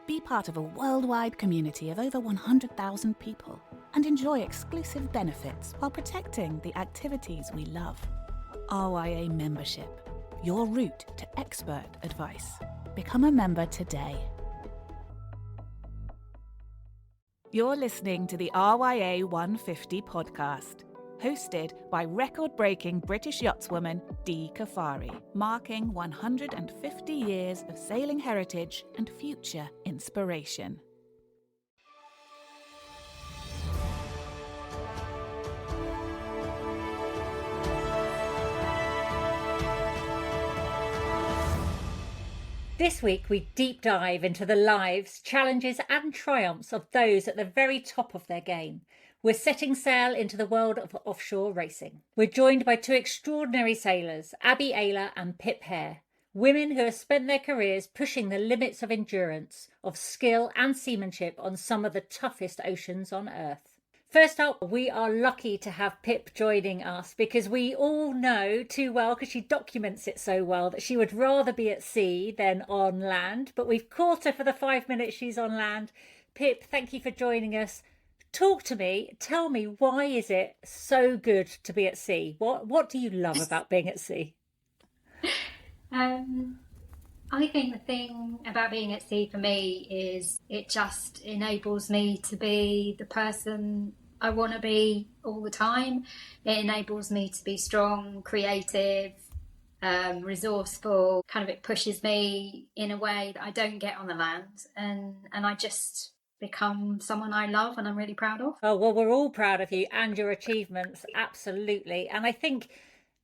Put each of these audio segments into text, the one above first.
Be part of a worldwide community of over 100,000 people and enjoy exclusive benefits while protecting the activities we love. RYA membership, your route to expert advice. Become a member today. You're listening to the RYA 150 podcast, hosted by record-breaking British yachtswoman Dee Kafari, marking 150 years of sailing heritage and future inspiration. This week we deep dive into the lives, challenges and triumphs of those at the very top of their game. We're setting sail into the world of offshore racing. We're joined by two extraordinary sailors, Ehler and Pip Hare, women who have spent their careers pushing the limits of endurance, of skill and seamanship on some of the toughest oceans on Earth. First up, we are lucky to have Pip joining us because we all know too well, because she documents it so well, that she would rather be at sea than on land. But we've caught her for the 5 minutes she's on land. Pip, thank you for joining us. Talk to me. Tell me, why is it so good to be at sea? What do you love about being at sea? I think the thing about being at sea for me is it just enables me to be the person I want to be all the time. It enables me to be strong, creative, resourceful. Kind of it pushes me in a way that I don't get on the land, and I just become someone I love and I'm really proud of. Oh, well, we're all proud of you and your achievements, absolutely. And I think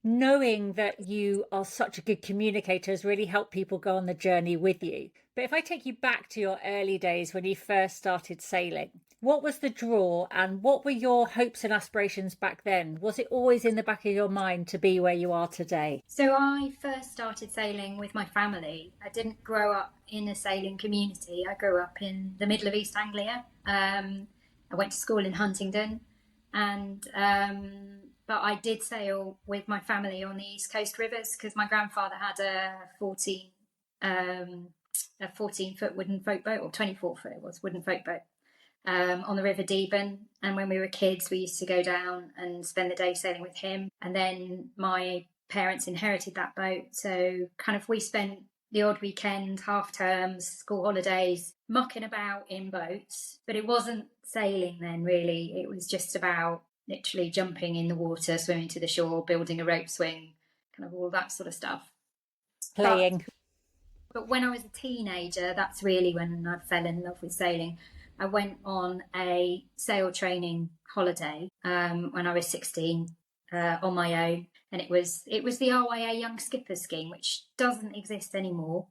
knowing that you are such a good communicator has really helped people go on the journey with you. But if I take you back to your early days when you first started sailing, what was the draw and what were your hopes and aspirations back then? Was it always in the back of your mind to be where you are today? So I first started sailing with my family. I didn't grow up in a sailing community. I grew up in the middle of East Anglia. I went to school in Huntingdon, and but I did sail with my family on the East Coast rivers because my grandfather had a 14-foot wooden folk boat, or 24-foot it was, wooden folk boat, on the River Devon. And when we were kids, we used to go down and spend the day sailing with him. And then my parents inherited that boat. So kind of we spent the odd weekend, half terms, school holidays, mucking about in boats. But it wasn't sailing then, really. It was just about literally jumping in the water, swimming to the shore, building a rope swing, kind of all that sort of stuff. Playing. But when I was a teenager, that's really when I fell in love with sailing. I went on a sail training holiday when I was 16 on my own. And it was the RYA Young Skippers scheme, which doesn't exist anymore.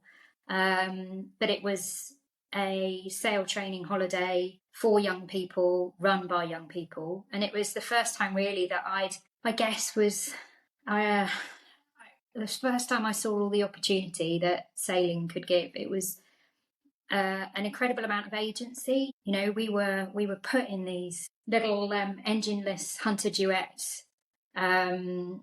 But it was a sail training holiday for young people, run by young people. And it was the first time really that the first time I saw all the opportunity that sailing could give. It was an incredible amount of agency. You know, we were put in these little engineless hunter duets, and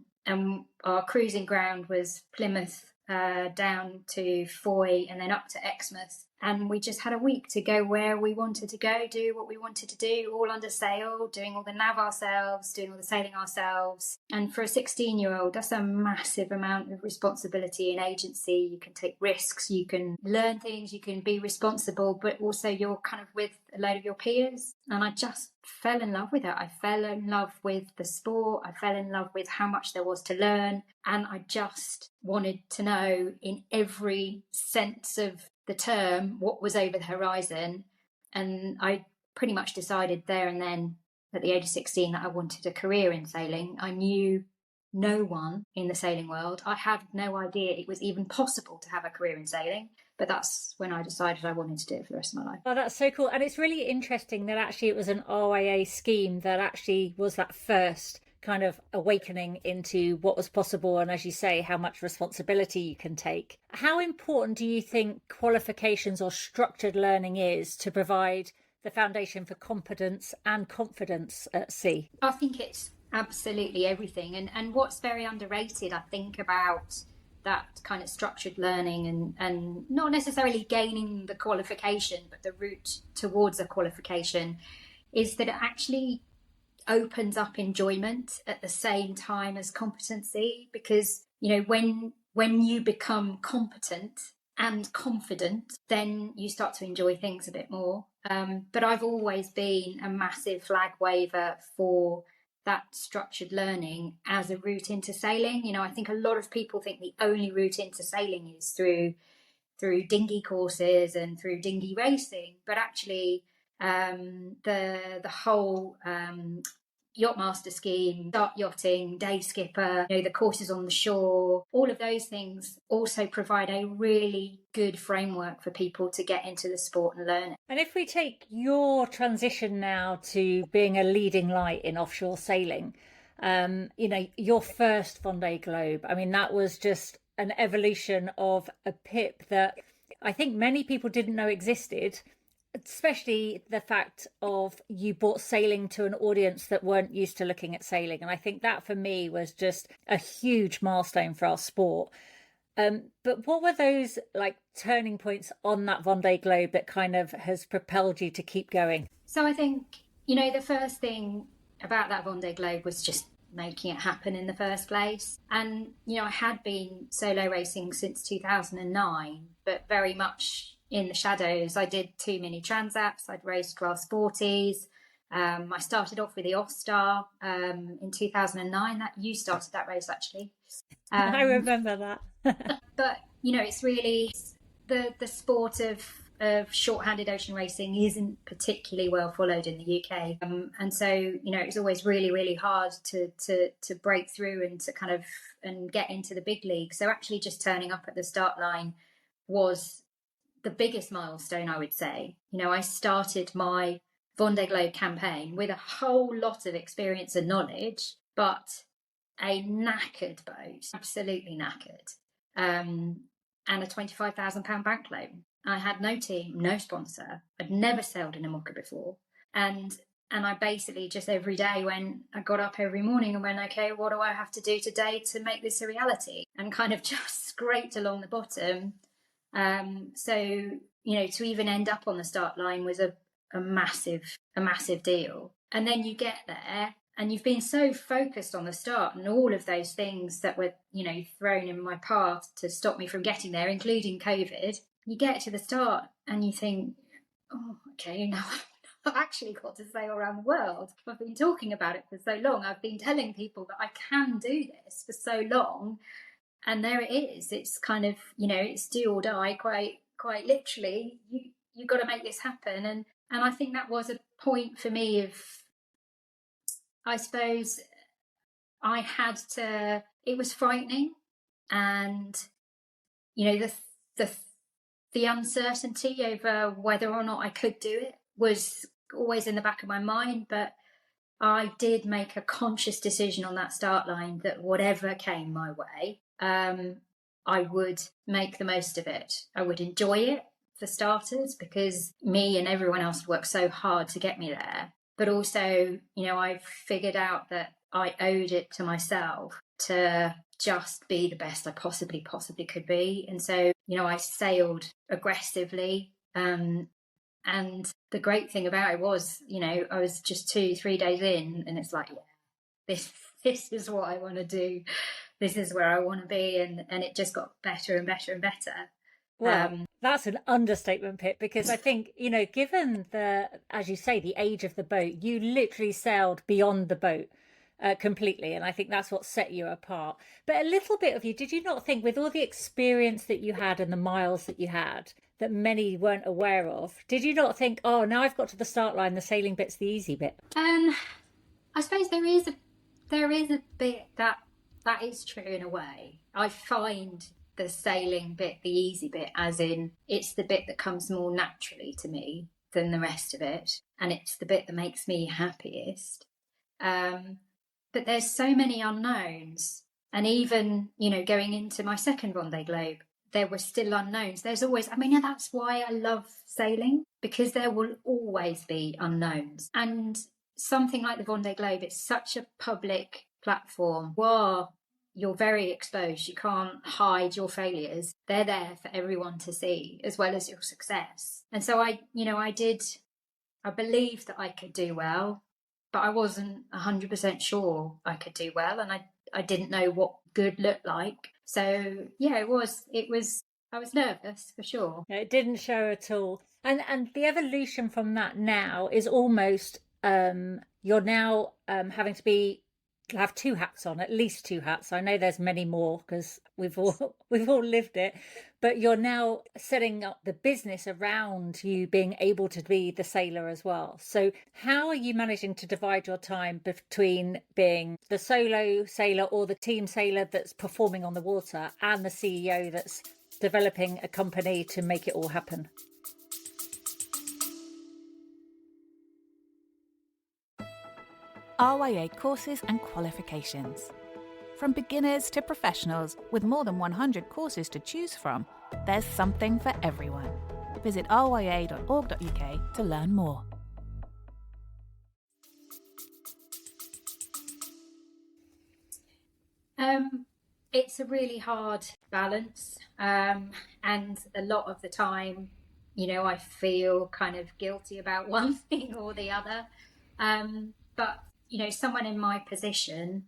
our cruising ground was Plymouth down to Foy and then up to Exmouth. And we just had a week to go where we wanted to go, do what we wanted to do, all under sail, doing all the nav ourselves, doing all the sailing ourselves. And for a 16-year-old, that's a massive amount of responsibility and agency. You can take risks, you can learn things, you can be responsible, but also you're kind of with a load of your peers. And I just fell in love with it. I fell in love with the sport. I fell in love with how much there was to learn. And I just wanted to know, in every sense of the term, what was over the horizon. And I pretty much decided there and then at the age of 16 that I wanted a career in sailing. I knew no one in the sailing world. I had no idea it was even possible to have a career in sailing. But that's when I decided I wanted to do it for the rest of my life. Oh, that's so cool. And it's really interesting that actually it was an RYA scheme that actually was that first kind of awakening into what was possible, and as you say, how much responsibility you can take. How important do you think qualifications or structured learning is to provide the foundation for competence and confidence at sea? I think it's absolutely everything. And what's very underrated, I think, about that kind of structured learning and not necessarily gaining the qualification, but the route towards a qualification, is that it actually opens up enjoyment at the same time as competency. Because, you know, when you become competent and confident, then you start to enjoy things a bit more. But I've always been a massive flag waver for that structured learning as a route into sailing. You know, I think a lot of people think the only route into sailing is through dinghy courses and through dinghy racing, but actually the whole Yachtmaster scheme, start yachting, day skipper, you know, the courses on the shore, all of those things also provide a really good framework for people to get into the sport and learn it. And if we take your transition now to being a leading light in offshore sailing, you know, your first Vendee Globe, I mean, that was just an evolution of a Pip that I think many people didn't know existed, especially the fact of you brought sailing to an audience that weren't used to looking at sailing. And I think that for me was just a huge milestone for our sport. But what were those like turning points on that Vendee Globe that kind of has propelled you to keep going? So I think, you know, the first thing about that Vendee Globe was just making it happen in the first place. And, you know, I had been solo racing since 2009, but very much in the shadows. I did 2 mini transats, I'd raced class 40s. I started off with the All-Star in 2009. That you started that race, actually. I remember that. But, you know, it's really the sport of short-handed ocean racing isn't particularly well followed in the UK. And so, you know, it's always really, really hard to break through and to kind of and get into the big league. So actually just turning up at the start line was the biggest milestone, I would say. You know, I started my Vendee Globe campaign with a whole lot of experience and knowledge, but a knackered boat, absolutely knackered, and a £25,000 bank loan. I had no team, no sponsor. I'd never sailed in IMOCA before. And I basically just every day I got up every morning and went, okay, what do I have to do today to make this a reality? And kind of just scraped along the bottom. So, you know, to even end up on the start line was a massive deal. And then you get there and you've been so focused on the start and all of those things that were, you know, thrown in my path to stop me from getting there, including COVID. You get to the start and you think, oh, okay, now I've actually got to sail around the world. I've been talking about it for so long. I've been telling people that I can do this for so long. And there it is. It's kind of, you know, it's do or die, quite literally. You got to make this happen. And I think that was a point for me of, I suppose, I had to. It was frightening, and you know the uncertainty over whether or not I could do it was always in the back of my mind. But I did make a conscious decision on that start line that whatever came my way, I would make the most of it. I would enjoy it, for starters, because me and everyone else worked so hard to get me there. But also, you know, I figured out that I owed it to myself to just be the best I possibly could be. And so, you know, I sailed aggressively. And the great thing about it was, you know, I was just 2-3 days in and it's like, yeah, this is what I want to do. This is where I want to be. And it just got better and better and better. Well, that's an understatement, Pip, because I think, you know, given the, as you say, the age of the boat, you literally sailed beyond the boat completely. And I think that's what set you apart. But a little bit of you, did you not think with all the experience that you had and the miles that you had that many weren't aware of, did you not think, oh, now I've got to the start line, the sailing bit's the easy bit? I suppose there is a bit that is true in a way. I find the sailing bit the easy bit, as in it's the bit that comes more naturally to me than the rest of it, and it's the bit that makes me happiest. But there's so many unknowns, and even, you know, going into my second Vendee Globe, there were still unknowns. There's always, I mean, that's why I love sailing, because there will always be unknowns. And something like the Vendee Globe, it's such a public platform. you're very exposed. You can't hide your failures. They're there for everyone to see, as well as your success. And so I believed that I could do well, but I wasn't 100% sure I could do well. And I didn't know what good looked like. So yeah, I was nervous for sure. It didn't show at all. And the evolution from that now is almost you're now having to have two hats on, at least two hats. I know there's many more because we've all lived it, but you're now setting up the business around you being able to be the sailor as well. So how are you managing to divide your time between being the solo sailor or the team sailor that's performing on the water and the CEO that's developing a company to make it all happen? RYA courses and qualifications. From beginners to professionals, with more than 100 courses to choose from, there's something for everyone. Visit rya.org.uk to learn more. It's a really hard balance, and a lot of the time, I feel kind of guilty about one thing or the other. But someone in my position,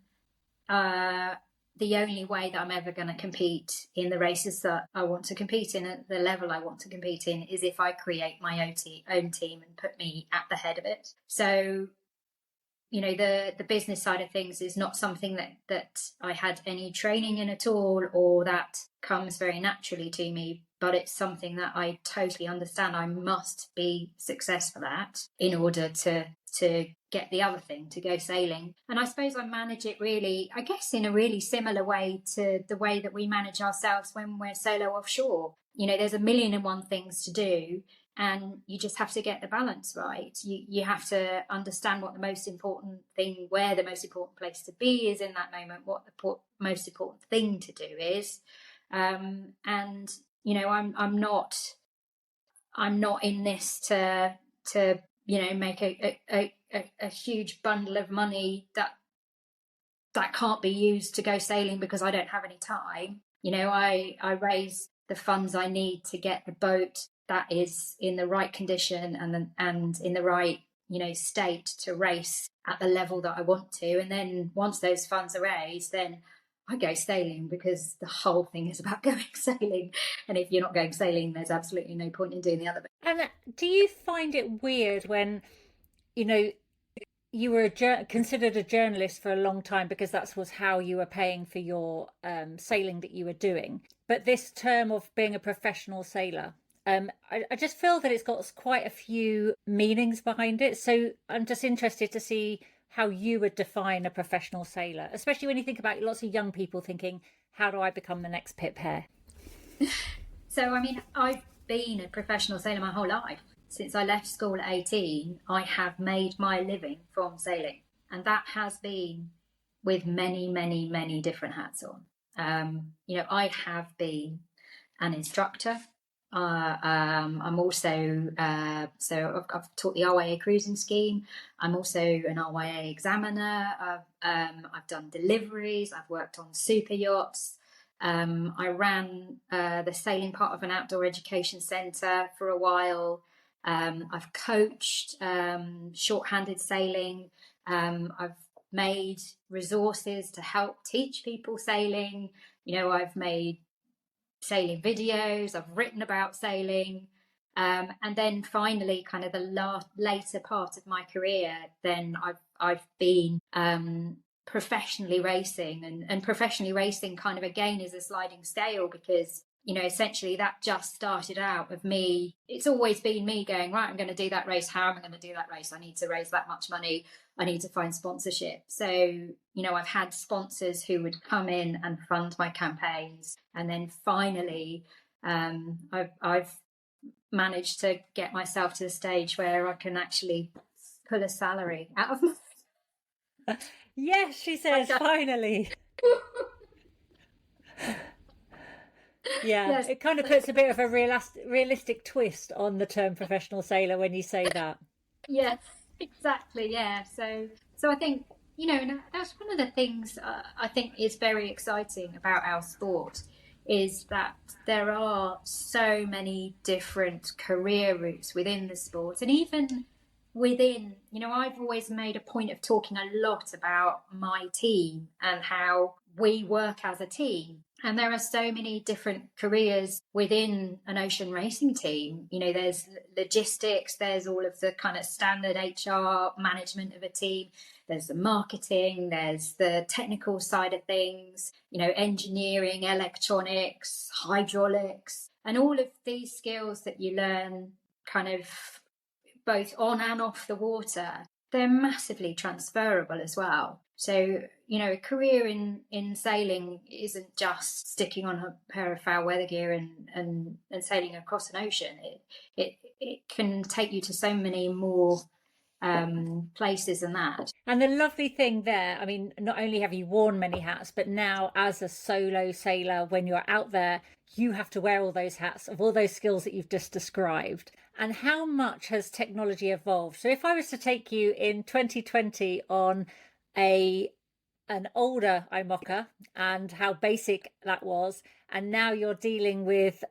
the only way that I'm ever going to compete in the races that I want to compete in at the level I want to compete in is if I create my own team and put me at the head of it. So, the business side of things is not something that I had any training in at all, or that comes very naturally to me, but it's something that I totally understand. I must be successful at in order to get the other thing, to go sailing. And I suppose I manage it really, I guess, in a really similar way to the way that we manage ourselves when we're solo offshore. There's a million and one things to do, and you just have to get the balance right. You have to understand what the most important thing, where the most important place to be is in that moment, what the most important thing to do is. And I'm not in this to make a huge bundle of money that can't be used to go sailing because I don't have any time. I raise the funds I need to get the boat that is in the right condition and in the right state to race at the level that I want to. And then once those funds are raised, then I go sailing, because the whole thing is about going sailing. And if you're not going sailing, there's absolutely no point in doing the other bit. And do you find it weird when, you were considered a journalist for a long time because that was how you were paying for your sailing that you were doing, but this term of being a professional sailor, I just feel that it's got quite a few meanings behind it. So I'm just interested to see how you would define a professional sailor, especially when you think about lots of young people thinking, how do I become the next Pip Hare? So, I've been a professional sailor my whole life. Since I left school at 18, I have made my living from sailing. And that has been with many, many, many different hats on. I have been an instructor. I'm also, I've taught the RYA cruising scheme. I'm also an RYA examiner. I've done deliveries. I've worked on super yachts. I ran the sailing part of an outdoor education centre for a while. I've coached shorthanded sailing. I've made resources to help teach people sailing. I've made sailing videos. I've written about sailing. And then finally, kind of the later part of my career, then I've been professionally racing, and professionally racing kind of again is a sliding scale, because essentially that just started out of me. It's always been me going, right, I'm going to do that race. How am I going to do that race? I need to raise that much money. I need to find sponsorship. So, I've had sponsors who would come in and fund my campaigns. And then finally, I've managed to get myself to the stage where I can actually pull a salary out of my... Yes, she says, finally. Yeah, yes. It kind of puts a bit of a realistic twist on the term professional sailor when you say that. Yes, exactly. Yeah. So I think and that's one of the things I think is very exciting about our sport, is that there are so many different career routes within the sport. And even within, I've always made a point of talking a lot about my team and how we work as a team. And there are so many different careers within an ocean racing team. There's logistics, there's all of the kind of standard HR management of a team, there's the marketing, there's the technical side of things, engineering, electronics, hydraulics, and all of these skills that you learn kind of both on and off the water, they're massively transferable as well. So, a career in sailing isn't just sticking on a pair of foul weather gear and sailing across an ocean. It can take you to so many more places than that. And the lovely thing there, I mean, not only have you worn many hats, but now as a solo sailor, when you're out there, you have to wear all those hats of all those skills that you've just described. And how much has technology evolved? So if I was to take you in 2020 on an older IMOCA and how basic that was, and now you're dealing with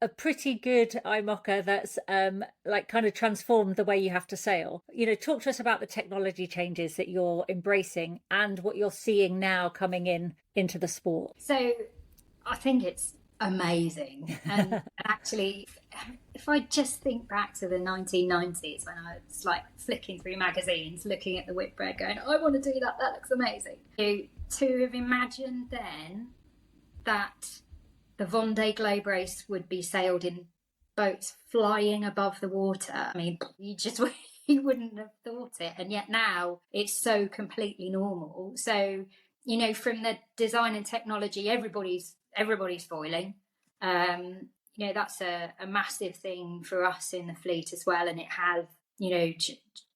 a pretty good IMOCA that's kind of transformed the way you have to sail. Talk to us about the technology changes that you're embracing and what you're seeing now coming into the sport. So I think it's amazing. And actually, if I just think back to the 1990s when I was like flicking through magazines, looking at the Whitbread going, I want to do that, that looks amazing. To have imagined then that the Vendee Globe race would be sailed in boats flying above the water. I mean, you wouldn't have thought it. And yet now it's so completely normal. So, from the design and technology, everybody's foiling. That's a massive thing for us in the fleet as well. And it has,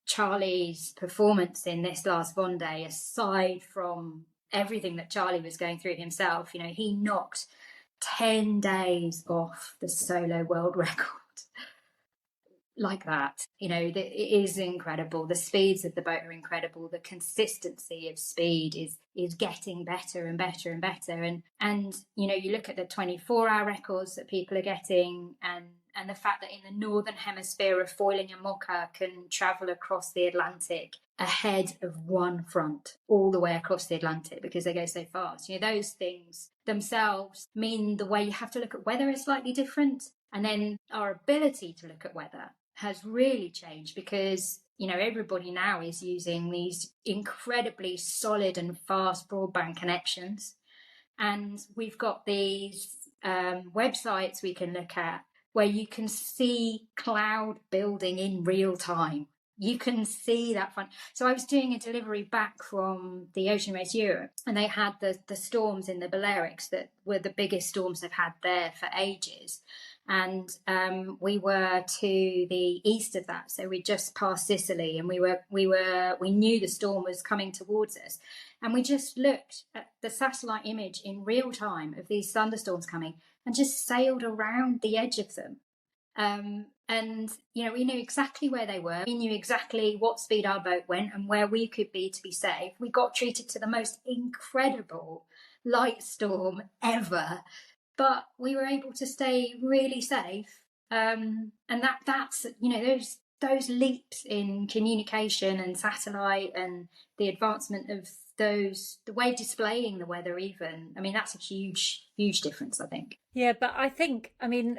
Charlie's performance in this last Vendee, aside from everything that Charlie was going through himself, he knocked 10 days off the solo world record like that. It is incredible. The speeds of the boat are incredible. The consistency of speed is getting better and better and better. And you look at the 24-hour records that people are getting, and the fact that in the northern hemisphere, a foiling IMOCA can travel across the Atlantic ahead of one front all the way across the Atlantic because they go so fast. Those things themselves mean the way you have to look at weather is slightly different. And then our ability to look at weather has really changed because, everybody now is using these incredibly solid and fast broadband connections. And we've got these websites we can look at where you can see cloud building in real time. You can see that front. So I was doing a delivery back from the Ocean Race Europe, and they had the storms in the Balearics that were the biggest storms they've had there for ages. And we were to the east of that, so we just passed Sicily, and we knew the storm was coming towards us, and we just looked at the satellite image in real time of these thunderstorms coming, and just sailed around the edge of them. And we knew exactly where they were. We knew exactly what speed our boat went and where we could be to be safe. We got treated to the most incredible light storm ever. But we were able to stay really safe, and that's those leaps in communication and satellite and the advancement of those, the way displaying the weather even. I mean, that's a huge difference, I think. Yeah, but I think,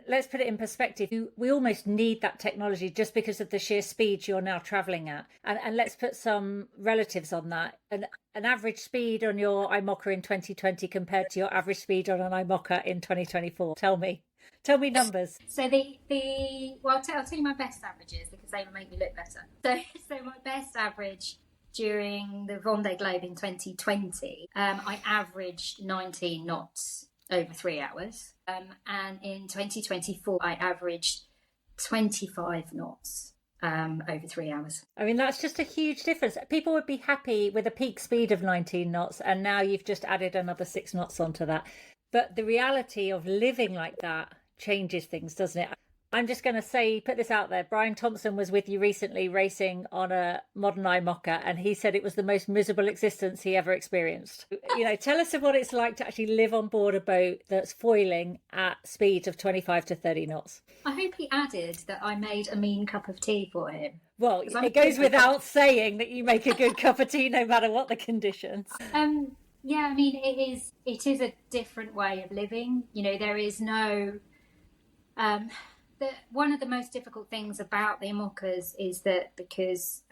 let's put it in perspective. We almost need that technology just because of the sheer speed you're now travelling at. And let's put some relatives on that. An average speed on your IMOCA in 2020 compared to your average speed on an IMOCA in 2024. Tell me numbers. So I'll tell you my best averages because they will make me look better. So my best average during the Vendee Globe in 2020, I averaged 19 knots over 3 hours. And in 2024, I averaged 25 knots over 3 hours. That's just a huge difference. People would be happy with a peak speed of 19 knots, and now you've just added another 6 knots onto that. But the reality of living like that changes things, doesn't it? I'm just going to say, put this out there. Brian Thompson was with you recently racing on a modern IMOCA, and he said it was the most miserable existence he ever experienced. Tell us what it's like to actually live on board a boat that's foiling at speeds of 25 to 30 knots. I hope he added that I made a mean cup of tea for him. Well, it goes without saying that you make a good cup of tea no matter what the conditions. Yeah, I mean, it is a different way of living. There is no... one of the most difficult things about the IMOCAs is that because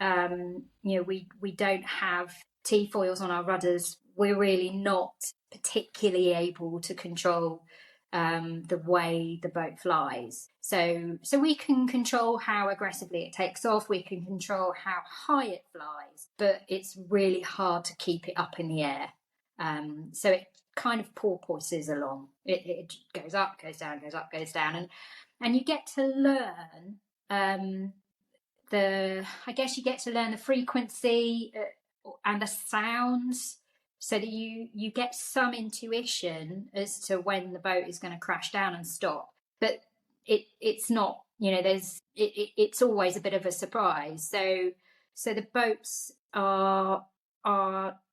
we don't have T-foils on our rudders, we're really not particularly able to control the way the boat flies. So we can control how aggressively it takes off, we can control how high it flies, but it's really hard to keep it up in the air. So it kind of porpoises along. It goes up, goes down, goes up, goes down, and you get to learn you get to learn the frequency and the sounds, so that you get some intuition as to when the boat is going to crash down and stop. But it's not, it's always a bit of a surprise. So the boats are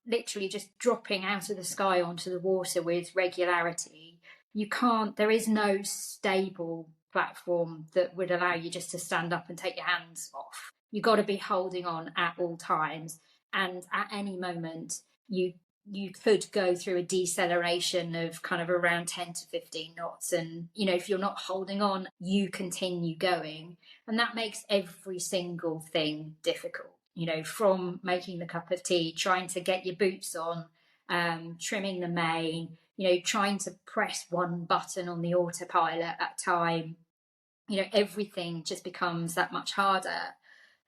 literally just dropping out of the sky onto the water with regularity. There is no stable platform that would allow you just to stand up and take your hands off. You've got to be holding on at all times, and at any moment you could go through a deceleration of kind of around 10 to 15 knots, and if you're not holding on, you continue going, and that makes every single thing difficult. From making the cup of tea, trying to get your boots on, trimming the main, trying to press one button on the autopilot at a time. Everything just becomes that much harder.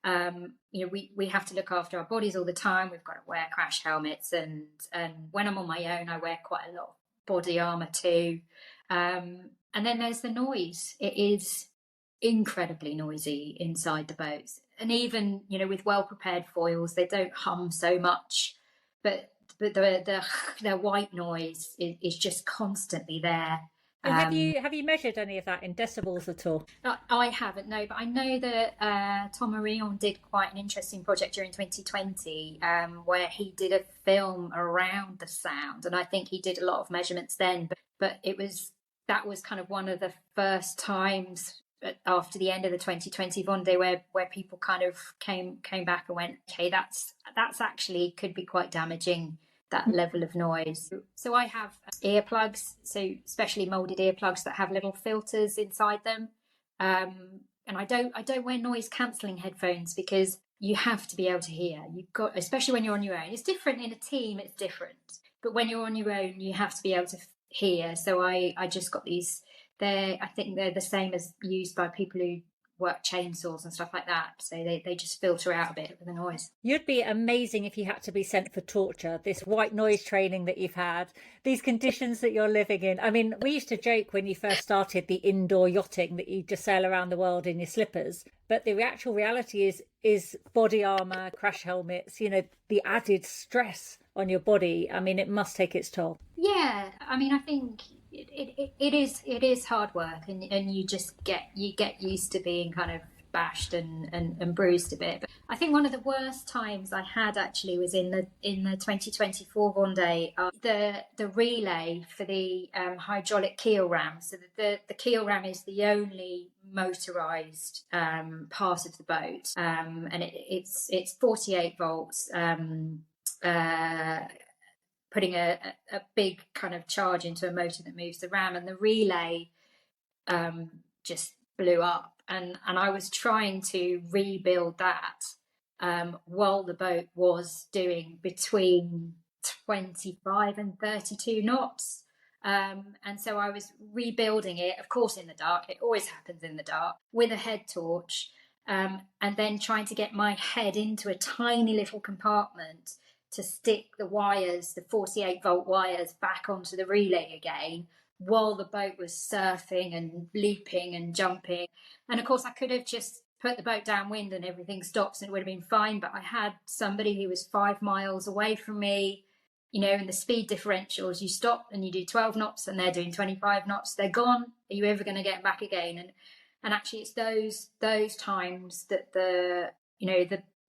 We have to look after our bodies all the time. We've got to wear crash helmets, and when I'm on my own, I wear quite a lot of body armor too. And then there's the noise. It is incredibly noisy inside the boats, and even with well-prepared foils, they don't hum so much, but the white noise is just constantly there. Have you measured any of that in decibels at all? I haven't, no, but I know that Tom Marion did quite an interesting project during 2020 where he did a film around the sound, and I think he did a lot of measurements then, but that was kind of one of the first times after the end of the 2020 Vendee where people kind of came back and went, okay, that's actually could be quite damaging, that level of noise. So I have earplugs, so specially molded earplugs that have little filters inside them, and I don't wear noise cancelling headphones because you have to be able to hear. You've got, especially when you're on your own. It's different in a team, it's different, but when you're on your own, you have to be able to hear. So I just got these. I think they're the same as used by people who work chainsaws and stuff like that. So they just filter out a bit of the noise. You'd be amazing if you had to be sent for torture. This white noise training that you've had, these conditions that you're living in. I mean, we used to joke when you first started the indoor yachting that you just sail around the world in your slippers. But the actual reality is body armor, crash helmets, the added stress on your body. I mean, it must take its toll. Yeah, I mean, I think it is hard work, and you get used to being kind of bashed and bruised a bit. But I think one of the worst times I had actually was in the 2024 Vendee, the relay for the hydraulic keel ram. So the keel ram is the only motorized part of the boat, and it's 48 volts. Putting a big kind of charge into a motor that moves the ram, and the relay just blew up, and I was trying to rebuild that while the boat was doing between 25 and 32 knots, and so I was rebuilding it, of course in the dark. It always happens in the dark, with a head torch, and then trying to get my head into a tiny little compartment to stick the wires, the 48 volt wires, back onto the relay again, while the boat was surfing and looping and jumping. And of course I could have just put the boat downwind and everything stops and it would have been fine, but I had somebody who was 5 miles away from me, and the speed differentials, you stop and you do 12 knots and they're doing 25 knots, they're gone. Are you ever going to get back again? And actually it's those times that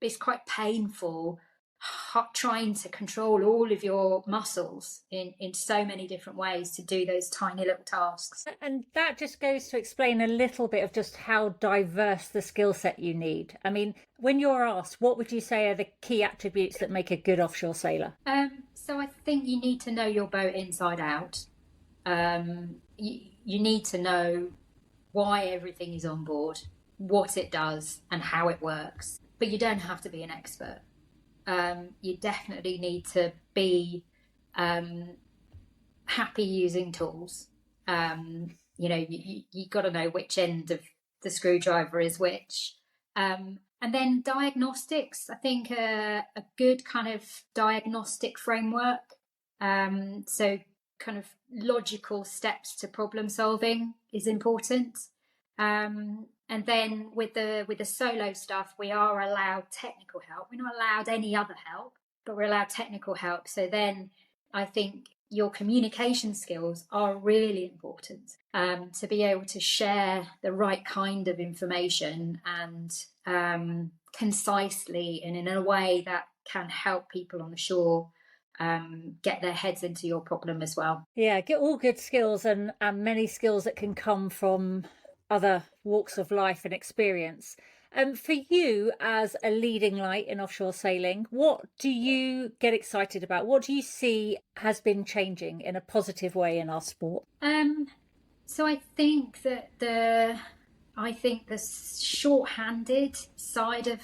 it's quite painful trying to control all of your muscles in so many different ways to do those tiny little tasks. And that just goes to explain a little bit of just how diverse the skill set you need. I mean, when you're asked, what would you say are the key attributes that make a good offshore sailor? So I think you need to know your boat inside out. You need to know why everything is on board, what it does and how it works. But you don't have to be an expert. You definitely need to be happy using tools. You got to know which end of the screwdriver is which. And then diagnostics, I think a good kind of diagnostic framework. So kind of logical steps to problem solving is important. And then with the solo stuff, we are allowed technical help. We're not allowed any other help, but we're allowed technical help. So then I think your communication skills are really important, to be able to share the right kind of information and concisely and in a way that can help people on the shore get their heads into your problem as well. Yeah, get all good skills and many skills that can come from other walks of life and experience. For you as a leading light in offshore sailing, what do you get excited about? What do you see has been changing in a positive way in our sport? So I think that the short-handed side of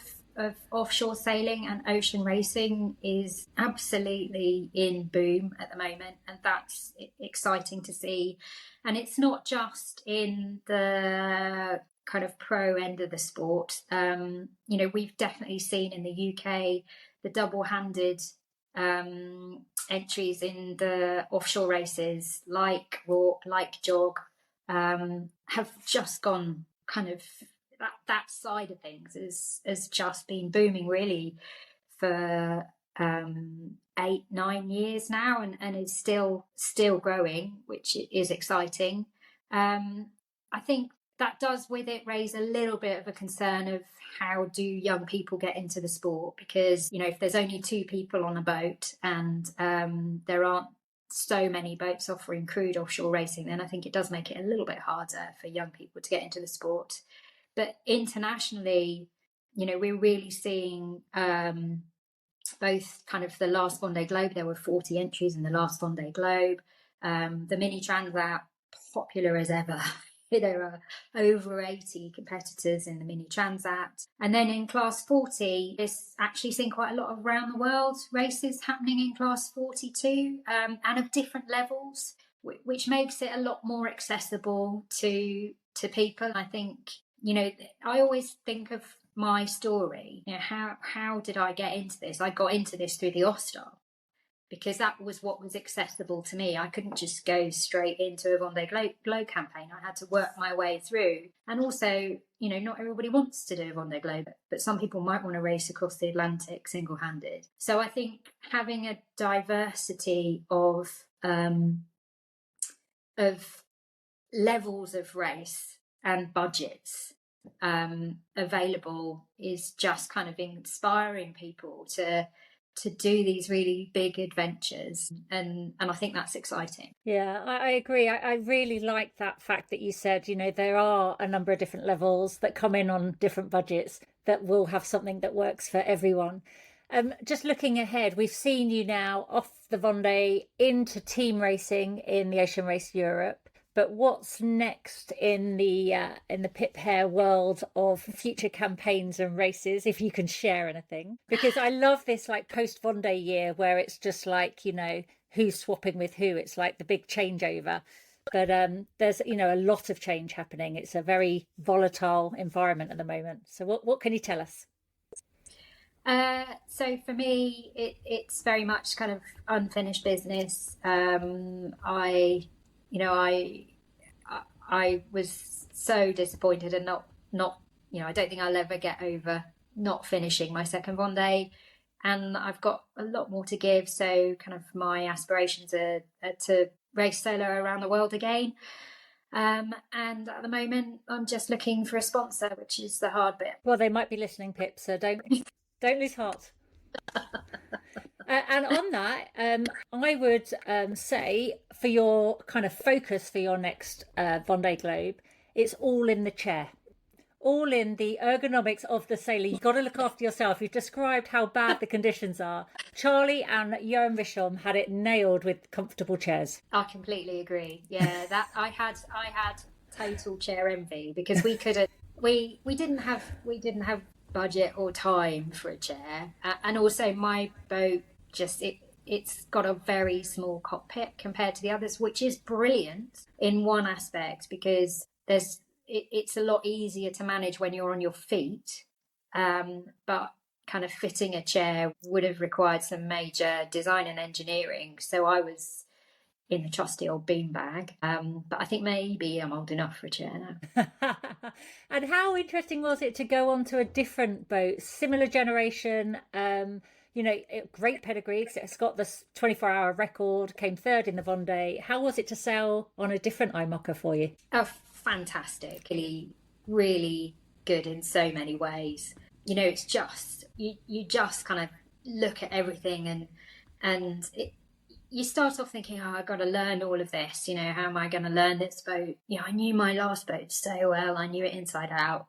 offshore sailing and ocean racing is absolutely in boom at the moment, and that's exciting to see. And it's not just in the kind of pro end of the sport. We've definitely seen in the UK the double-handed entries in the offshore races like walk, like jog, have just gone kind of that side of things has just been booming really for 8-9 years now, and is still growing, which is exciting. I think that does with it raise a little bit of a concern of how do young people get into the sport, because if there's only 2 people on a boat and there aren't so many boats offering crewed offshore racing, then I think it does make it a little bit harder for young people to get into the sport. But internationally, we're really seeing both kind of the last Vendee Globe. There were 40 entries in the last Vendee Globe. The mini transat, popular as ever. There are over 80 competitors in the mini transat. And then in class 40, there's actually seen quite a lot of around the world races happening in class 42, and of different levels, which makes it a lot more accessible to people. I think, I always think of my story. How did I get into this? I got into this through the Ostar, because that was what was accessible to me. I couldn't just go straight into a Vendee Globe campaign. I had to work my way through. And also, not everybody wants to do a Vendee Globe, but some people might want to race across the Atlantic single-handed. So I think having a diversity of levels of race and budgets available is just kind of inspiring people to do these really big adventures, and I think that's exciting. Yeah, I agree. I really like that fact that you said, there are a number of different levels that come in on different budgets that will have something that works for everyone. Just looking ahead, we've seen you now off the Vendee into team racing in the Ocean Race Europe. But what's next in the Pip Hare world of future campaigns and races, if you can share anything? Because I love this post Vendee year where it's just who's swapping with who. It's like the big changeover. But there's a lot of change happening. It's a very volatile environment at the moment. So what can you tell us? So for me, it's very much kind of unfinished business. I was so disappointed and not I don't think I'll ever get over not finishing my second Vendee, and I've got a lot more to give. So kind of my aspirations are to race solo around the world again. And at the moment, I'm just looking for a sponsor, which is the hard bit. Well, they might be listening, Pip, so don't lose heart. And on that, I would say for your kind of focus for your next Vendee Globe, it's all in the chair, all in the ergonomics of the sailor. You've got to look after yourself. You've described how bad the conditions are. Charlie and Johan Rishom had it nailed with comfortable chairs. I completely agree. Yeah, that I had total chair envy, because we couldn't. We didn't have budget or time for a chair, and also my boat it's got a very small cockpit compared to the others, which is brilliant in one aspect, because it's a lot easier to manage when you're on your feet, but kind of fitting a chair would have required some major design and engineering. So I was in the trusty old beanbag, but I think maybe I'm old enough for a chair now. And how interesting was it to go on to a different boat, similar generation, great pedigree, 'cause it's got this 24-hour record, came third in the Vendee. How was it to sail on a different IMOCA for you? Oh, fantastic. Really good in so many ways. It's just, you just kind of look at everything, and you start off thinking, oh, I've got to learn all of this. How am I going to learn this boat? I knew my last boat so well. I knew it inside out.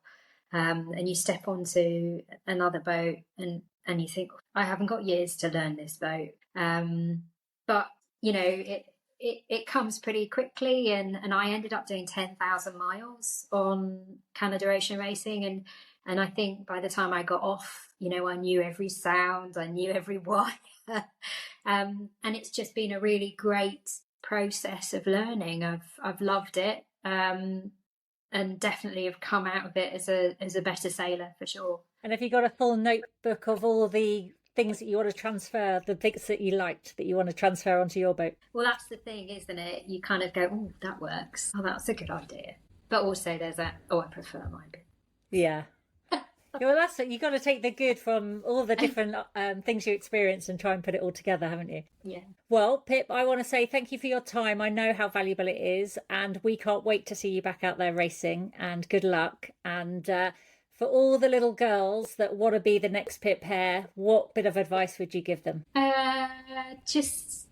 And you step onto another boat and you think, I haven't got years to learn this boat. But, it comes pretty quickly. And I ended up doing 10,000 miles on Canada Ocean Racing. And I think by the time I got off, I knew every sound, I knew every wire. And it's just been a really great process of learning. I've loved it, and definitely have come out of it as a better sailor, for sure. And have you got a full notebook of all the things that you want to transfer, the things that you liked that you want to transfer onto your boat? Well, that's the thing, isn't it? You kind of go, oh, that works. Oh, that's a good idea. But also there's that, oh, I prefer my bit. Yeah. Well, that's it. You've got to take the good from all the different things you experience and try and put it all together, haven't you? Yeah. Well, Pip, I want to say thank you for your time. I know how valuable it is, and we can't wait to see you back out there racing, and good luck. And for all the little girls that want to be the next Pip Hare, what bit of advice would you give them? Just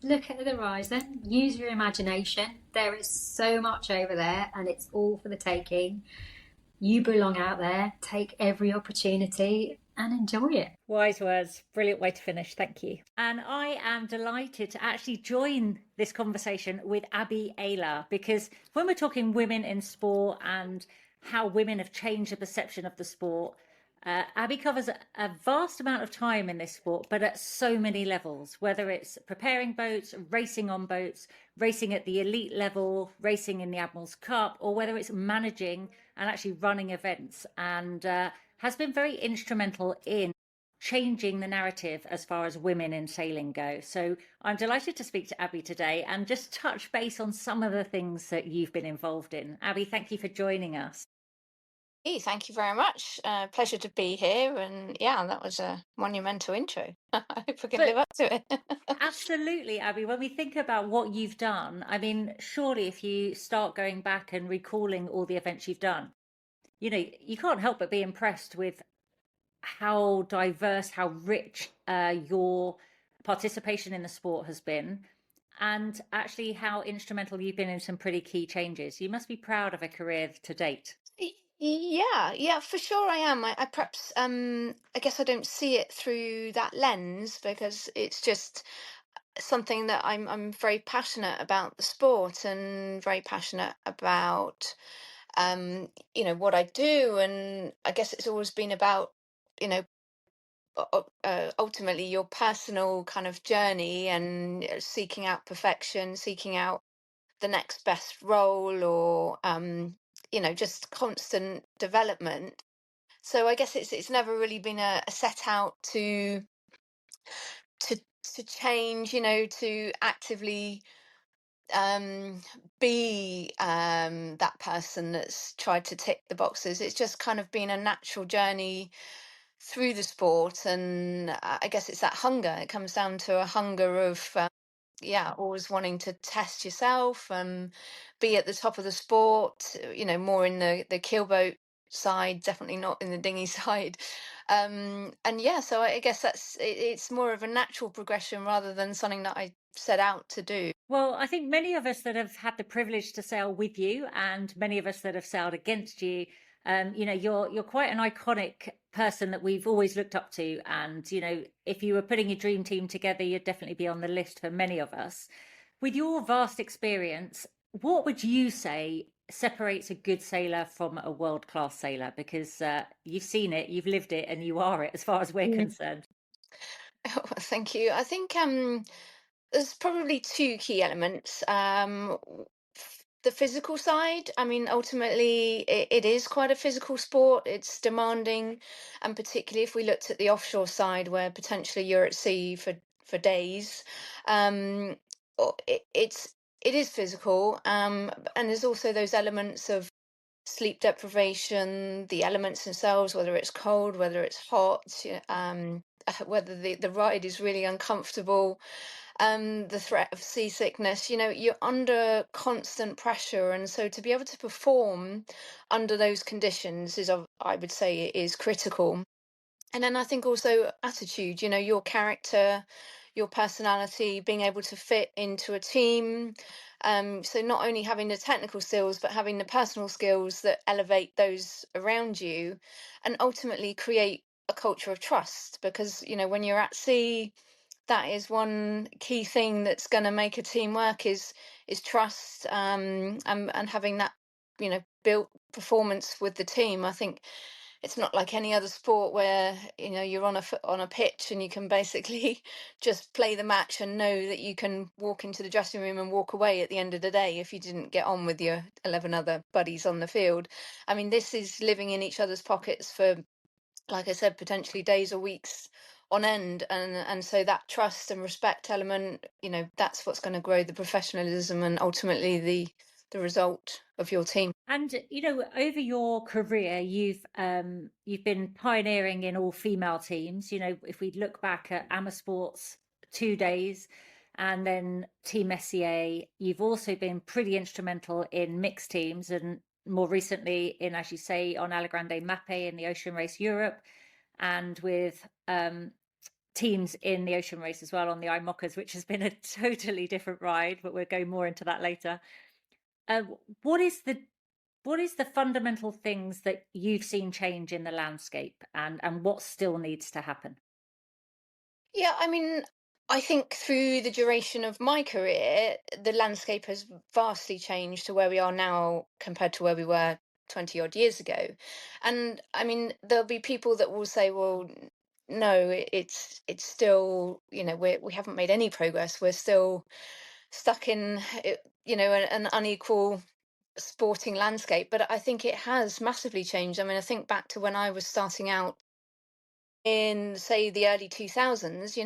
look at the horizon, use your imagination. There is so much over there, and it's all for the taking. You belong out there, take every opportunity and enjoy it. Wise words. Brilliant way to finish. Thank you. And I am delighted to actually join this conversation with Abby Ehler, because when we're talking women in sport and how women have changed the perception of the sport, Abby covers a vast amount of time in this sport, but at so many levels, whether it's preparing boats, racing on boats, racing at the elite level, racing in the Admiral's Cup, or whether it's managing and actually running events, and has been very instrumental in changing the narrative as far as women in sailing go. So I'm delighted to speak to Abby today and just touch base on some of the things that you've been involved in. Abby, thank you for joining us. Thank you very much. Pleasure to be here. And yeah, that was a monumental intro. I hope we can live up to it. Absolutely, Abby. When we think about what you've done, I mean, surely if you start going back and recalling all the events you've done, you can't help but be impressed with how diverse, how rich your participation in the sport has been, and actually how instrumental you've been in some pretty key changes. You must be proud of a career to date. Yeah, for sure I am. I perhaps, I guess I don't see it through that lens, because it's just something that I'm very passionate about the sport, and very passionate about, what I do. And I guess it's always been about, you know, ultimately your personal kind of journey, and seeking out perfection, seeking out the next best role, or just constant development. So I guess it's never really been a set out to to change, to actively be that person that's tried to tick the boxes. It's just kind of been a natural journey through the sport. And I guess it's that hunger. It comes down to a hunger of yeah, always wanting to test yourself and be at the top of the sport, more in the keelboat side, definitely not in the dinghy side. And yeah, so I guess it's more of a natural progression rather than something that I set out to do. Well, I think many of us that have had the privilege to sail with you, and many of us that have sailed against you, you're quite an iconic person that we've always looked up to. And if you were putting your dream team together, you'd definitely be on the list for many of us. With your vast experience, what would you say separates a good sailor from a world-class sailor? Because you've seen it, you've lived it, and you are it, as far as we're concerned. Thank you. I think there's probably two key elements. The physical side. I mean, ultimately, it is quite a physical sport. It's demanding, and particularly if we looked at the offshore side, where potentially you're at sea for days, um, it is physical. And there's also those elements of sleep deprivation, the elements themselves, whether it's cold, whether it's hot, whether the ride is really uncomfortable, the threat of seasickness. You're under constant pressure, and so to be able to perform under those conditions I would say, is critical. And then I think also attitude, your character, your personality, being able to fit into a team. So not only having the technical skills, but having the personal skills that elevate those around you and ultimately create a culture of trust. Because, when you're at sea, that is one key thing that's going to make a team work is trust, and having that, built performance with the team. I think it's not like any other sport where you're on a pitch and you can basically just play the match and know that you can walk into the dressing room and walk away at the end of the day if you didn't get on with your 11 other buddies on the field. I mean, this is living in each other's pockets for, like I said, potentially days or weeks on end, and so that trust and respect element, that's what's going to grow the professionalism and ultimately the result of your team. And over your career, you've been pioneering in all female teams. If we look back at Ama Sports 2 days, and then Team SCA, you've also been pretty instrumental in mixed teams, and more recently in, as you say, on Ala Grande Mape in the Ocean Race Europe, and with teams in the Ocean Race as well on the IMOCAs, which has been a totally different ride, but we'll go more into that later. Uh, what is the fundamental things that you've seen change in the landscape, and what still needs to happen? Yeah, I mean, I think through the duration of my career, the landscape has vastly changed to where we are now compared to where we were 20 odd years ago. And I mean, there'll be people that will say, well, no, it's still, we haven't made any progress. We're still stuck in, an unequal sporting landscape. But I think it has massively changed. I mean, I think back to when I was starting out in, say, the early 2000s,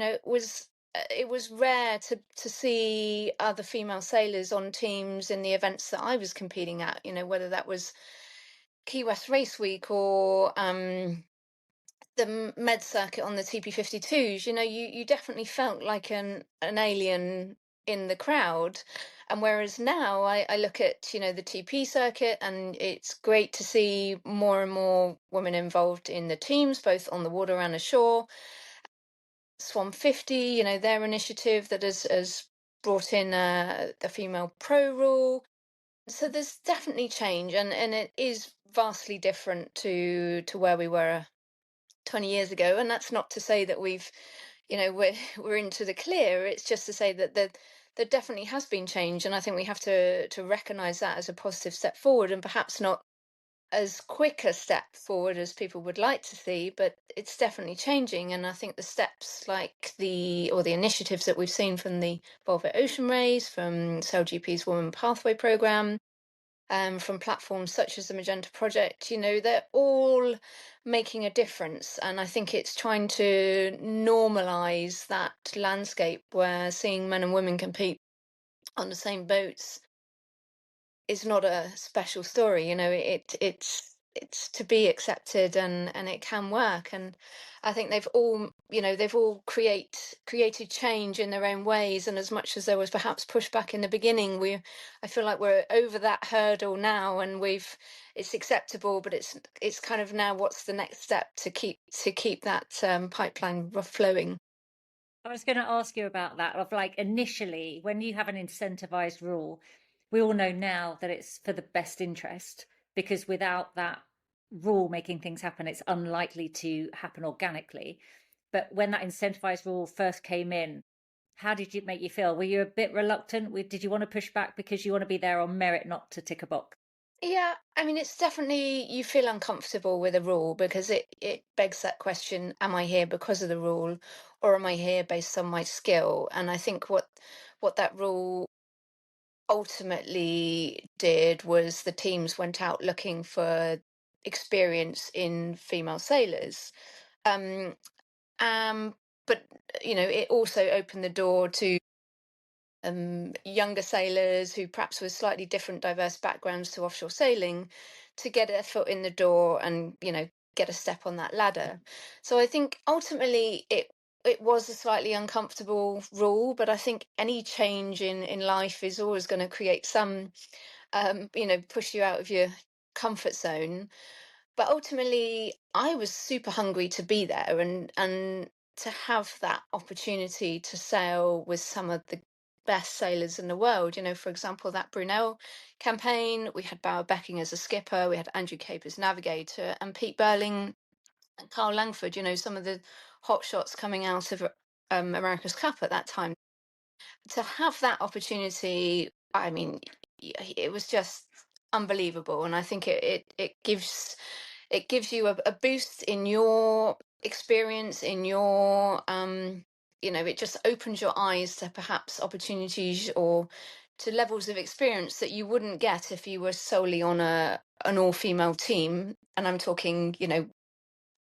it was rare to see other female sailors on teams in the events that I was competing at, whether that was Key West Race Week or the med circuit on the TP52s. You definitely felt like an alien in the crowd. And whereas now I look at, the TP circuit, and it's great to see more and more women involved in the teams, both on the water and ashore. Swan 50, their initiative that has brought in a female pro rule. So there's definitely change, and it is vastly different to where we were 20 years ago. And that's not to say that we're into the clear. It's just to say that there definitely has been change, and I think we have to recognize that as a positive step forward, and perhaps not as quick a step forward as people would like to see, but it's definitely changing. And I think the steps like the initiatives that we've seen from the Volvo Ocean Race, from SailGP's Women Pathway Programme, from platforms such as the Magenta Project, they're all making a difference. And I think it's trying to normalise that landscape where seeing men and women compete on the same boats is not a special story. it's to be accepted, and it can work. And I think they've all created change in their own ways. And as much as there was perhaps pushback in the beginning, I feel like we're over that hurdle now, and it's acceptable. But it's kind of now, what's the next step to keep that pipeline flowing. I was going to ask you about that. Of like, initially, when you have an incentivized rule, we all know now that it's for the best interest, because without that rule making things happen, it's unlikely to happen organically. But when that incentivized rule first came in, how did it make you feel? Were you a bit reluctant? Did you want to push back because you want to be there on merit, not to tick a box? Yeah, I mean, it's definitely, you feel uncomfortable with a rule because it begs that question, am I here because of the rule, or am I here based on my skill? And I think what that rule ultimately did was the teams went out looking for experience in female sailors. Um, but it also opened the door to younger sailors who perhaps with slightly different diverse backgrounds to offshore sailing to get a foot in the door and get a step on that ladder. So I think ultimately it was a slightly uncomfortable rule, but I think any change in life is always going to create some push you out of your comfort zone. But ultimately I was super hungry to be there, and to have that opportunity to sail with some of the best sailors in the world. For example, that Brunel campaign, we had Bauer Becking as a skipper, we had Andrew Cape as navigator, and Pete Burling and Carl Langford, some of the hot shots coming out of America's Cup at that time. To have that opportunity, I mean, it was just unbelievable. And I think it gives you a boost in your experience, in your it just opens your eyes to perhaps opportunities or to levels of experience that you wouldn't get if you were solely on an all-female team. And I'm talking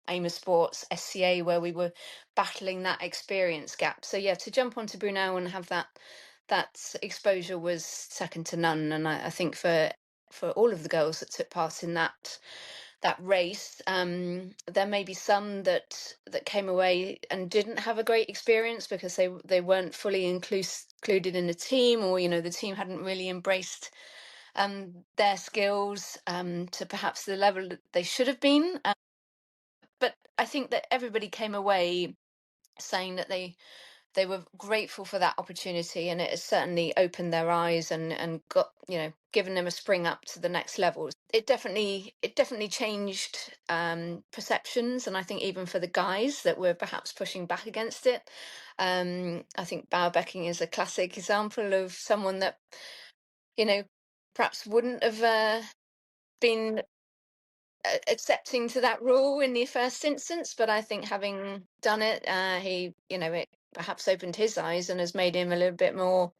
Amos Sports, SCA, where we were battling that experience gap. So yeah, to jump onto Brunel and have that exposure was second to none. And I think for all of the girls that took part in that race, there may be some that came away and didn't have a great experience because they weren't fully included in the team, or the team hadn't really embraced their skills to perhaps the level that they should have been. But I think that everybody came away saying that they were grateful for that opportunity, and it has certainly opened their eyes and got given them a spring up to the next level. It definitely changed perceptions, and I think even for the guys that were perhaps pushing back against it, I think Bauer Becking is a classic example of someone that perhaps wouldn't have been accepting to that rule in the first instance, but I think having done it, it perhaps opened his eyes and has made him a little bit more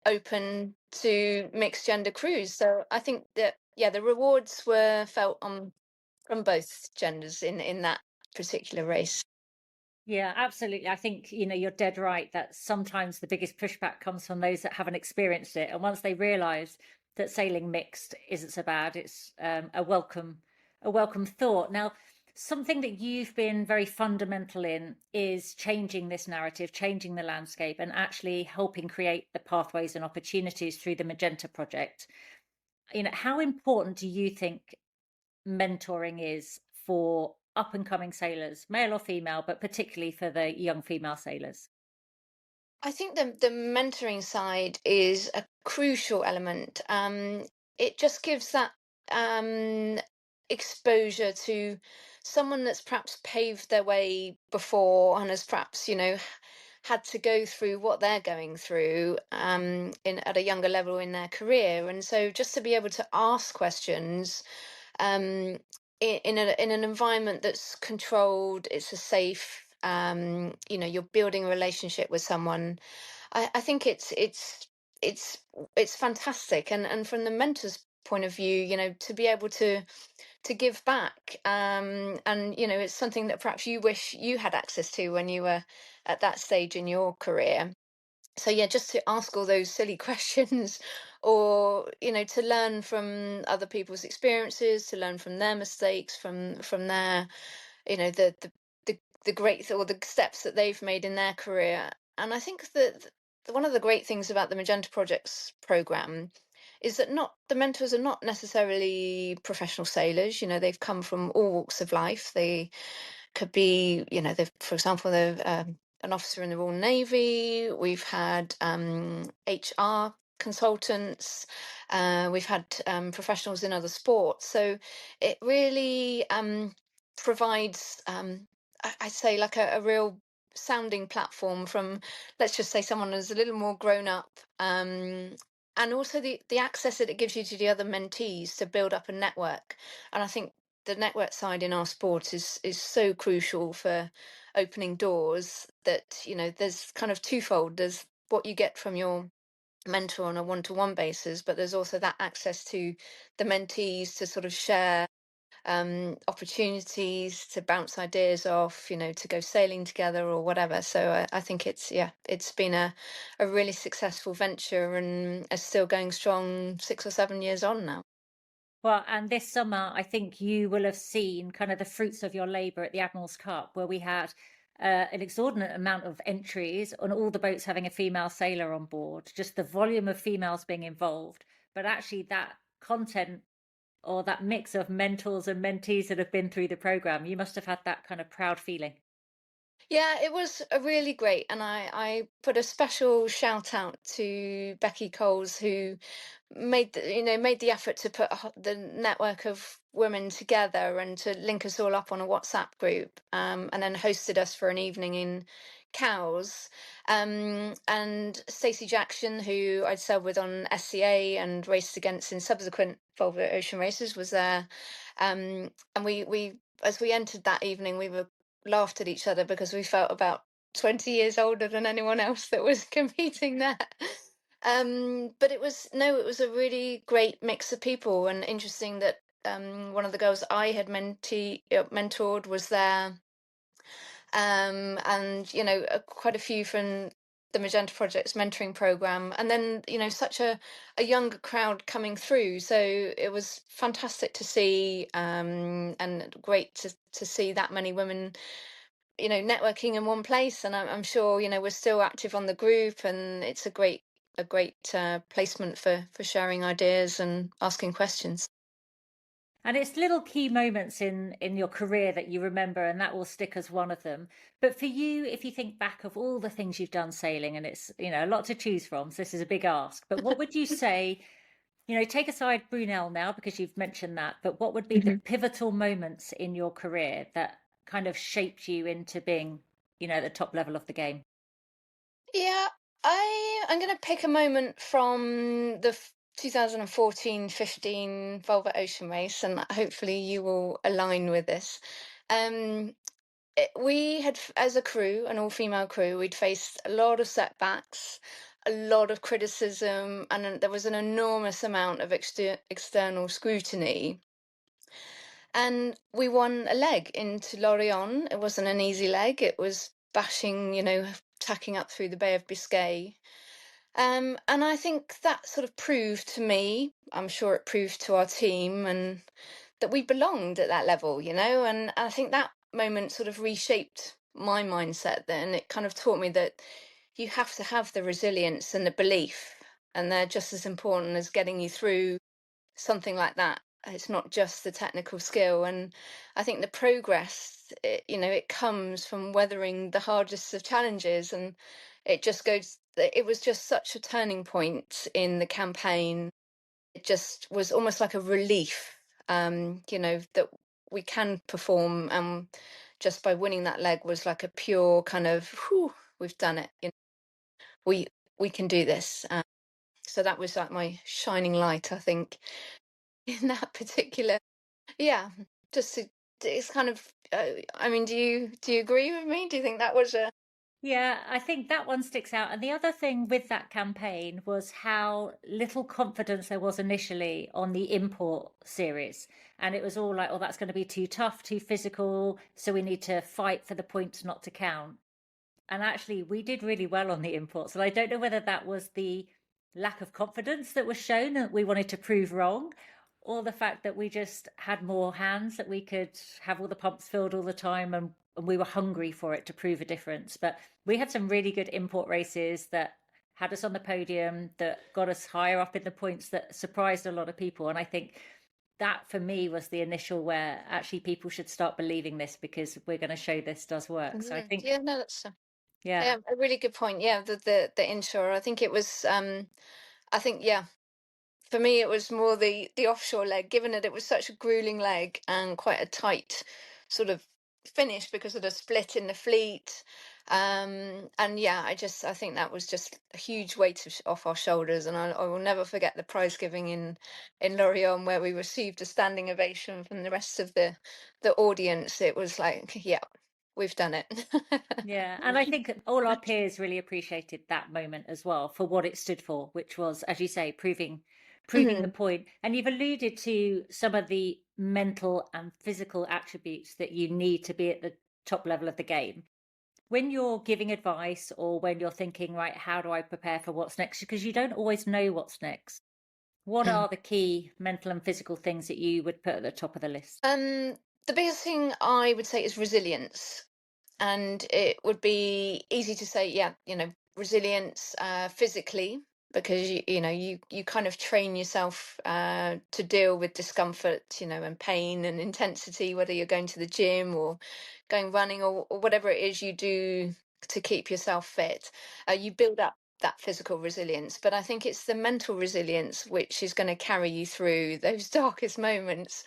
open to mixed gender crews. So I think that the rewards were felt on from both genders in that particular race. Yeah, absolutely. I think, you're dead right that sometimes the biggest pushback comes from those that haven't experienced it. And once they realize that sailing mixed isn't so bad, it's a welcome thought. Now, something that you've been very fundamental in is changing this narrative, changing the landscape, and actually helping create the pathways and opportunities through the Magenta project. How important do you think mentoring is for up and coming sailors, male or female, but particularly for the young female sailors? I think the mentoring side is a crucial element. It just gives that um, exposure to someone that's perhaps paved their way before and has perhaps, had to go through what they're going through at a younger level in their career. And so just to be able to ask questions um, in an environment that's controlled, it's a safe. You're building a relationship with someone. I think it's it's fantastic, and from the mentor's point of view, to be able to give back, and it's something that perhaps you wish you had access to when you were at that stage in your career. So yeah, just to ask all those silly questions or to learn from other people's experiences, to learn from their mistakes, from their the great or the steps that they've made in their career. And I think that one of the great things about the Magenta Projects program is that not the mentors are not necessarily professional sailors. They've come from all walks of life. They could be, they've, for example, they're an officer in the Royal Navy. We've had HR consultants. We've had professionals in other sports. So it really provides, I'd say, like a real sounding platform from, let's just say, someone who's a little more grown up. And also the access that it gives you to the other mentees to build up a network. And I think the network side in our sport is so crucial for opening doors, that there's kind of twofold. There's what you get from your mentor on a one-to-one basis, but there's also that access to the mentees to sort of share opportunities, to bounce ideas off, to go sailing together or whatever. So I think it's been a really successful venture, and is still going strong 6 or 7 years on now. Well, and this summer, I think you will have seen kind of the fruits of your labour at the Admiral's Cup, where we had an exorbitant amount of entries on all the boats having a female sailor on board, just the volume of females being involved. But actually, that content or that mix of mentors and mentees that have been through the programme, you must have had that kind of proud feeling. Yeah, it was a really great, and I put a special shout out to Becky Coles, who made the effort to put the network of women together and to link us all up on a WhatsApp group, and then hosted us for an evening in Cowes. And Stacey Jackson, who I'd sailed with on SCA and raced against in subsequent Volvo Ocean races, was there. And we as we entered that evening, we were laughed at each other because we felt about 20 years older than anyone else that was competing there. But it was a really great mix of people, and interesting that one of the girls I had mentored was there, and quite a few from the Magenta Project's mentoring program, and then such a younger crowd coming through. So it was fantastic to see, and great to see that many women networking in one place. And I'm sure we're still active on the group, and it's a great placement for sharing ideas and asking questions. And it's little key moments in your career that you remember, and that will stick as one of them. But for you, if you think back of all the things you've done sailing, and it's a lot to choose from, so this is a big ask, but what would you say, take aside Brunel now because you've mentioned that, but what would be the pivotal moments in your career that kind of shaped you into being at the top level of the game? Yeah, I'm going to pick a moment from the 2014-15 Volvo Ocean race, and hopefully you will align with this. We had, as a crew, an all-female crew, we'd faced a lot of setbacks, a lot of criticism, and there was an enormous amount of external scrutiny. And we won a leg into Lorient. It wasn't an easy leg. It was bashing, tacking up through the Bay of Biscay. And I think that sort of proved to me, I'm sure it proved to our team, and that we belonged at that level, and I think that moment sort of reshaped my mindset then. It kind of taught me that you have to have the resilience and the belief, and they're just as important as getting you through something like that. It's not just the technical skill. And I think the progress, it comes from weathering the hardest of challenges. And it was just such a turning point in the campaign. It just was almost like a relief, that we can perform. And just by winning that leg was like a pure kind of, whew, we've done it. We can do this. So that was like my shining light, I think, in that particular. Yeah, just it's kind of. I mean, do you agree with me? Do you think that was a? Yeah, I think that one sticks out. And the other thing with that campaign was how little confidence there was initially on the import series. And it was all like, oh, that's going to be too tough, too physical. So we need to fight for the points not to count. And actually, we did really well on the imports. And I don't know whether that was the lack of confidence that was shown that we wanted to prove wrong, or the fact that we just had more hands, that we could have all the pumps filled all the time, and we were hungry for it to prove a difference. But we had some really good import races that had us on the podium, that got us higher up in the points, that surprised a lot of people. And I think that for me was the initial where actually people should start believing this, because we're going to show this does work. So I think, Yeah, no, that's yeah. a really good point. Yeah, the inshore. I think it was. I think yeah, for me it was more the offshore leg, given that it was such a grueling leg and quite a tight sort of finish because of the split in the fleet. And yeah, I think that was just a huge weight off our shoulders, and I will never forget the prize giving in Lorient, where we received a standing ovation from the rest of the audience. It was like, yeah, we've done it. Yeah, and I think all our peers really appreciated that moment as well for what it stood for, which was, as you say, proving the Mhm. point. And you've alluded to some of the mental and physical attributes that you need to be at the top level of the game. When you're giving advice, or when you're thinking, right, how do I prepare for what's next? Because you don't always know what's next. What are the key mental and physical things that you would put at the top of the list? The biggest thing I would say is resilience. And it would be easy to say, yeah, resilience physically, because you kind of train yourself to deal with discomfort, and pain and intensity, whether you're going to the gym or going running, or whatever it is you do to keep yourself fit. You build up that physical resilience, but I think it's the mental resilience which is going to carry you through those darkest moments,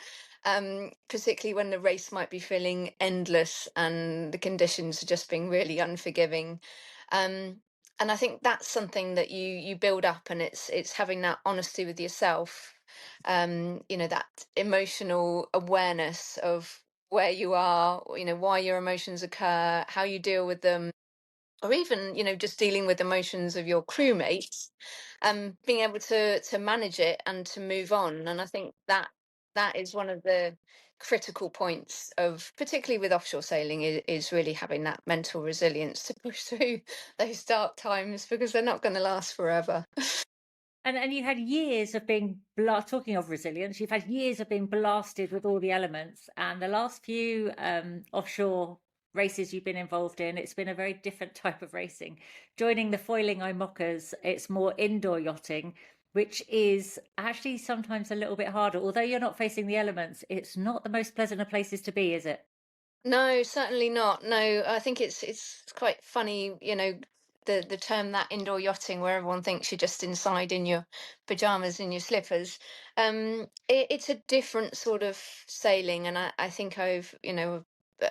particularly when the race might be feeling endless and the conditions are just being really unforgiving. Um, and I think that's something that you build up, and it's having that honesty with yourself, that emotional awareness of where you are, why your emotions occur, how you deal with them, or even just dealing with emotions of your crewmates, being able to manage it and to move on. And I think that is one of the critical points of, particularly with offshore sailing, is really having that mental resilience to push through those dark times, because they're not going to last forever. And you had years of being talking of resilience, you've had years of being blasted with all the elements. And the last few offshore races you've been involved in, it's been a very different type of racing. Joining the foiling IMOCAs, it's more indoor yachting, which is actually sometimes a little bit harder. Although you're not facing the elements, it's not the most pleasant of places to be, is it? No, certainly not. No, I think it's quite funny, the term, that indoor yachting, where everyone thinks you're just inside in your pajamas and your slippers. It's a different sort of sailing, and I think I've, uh,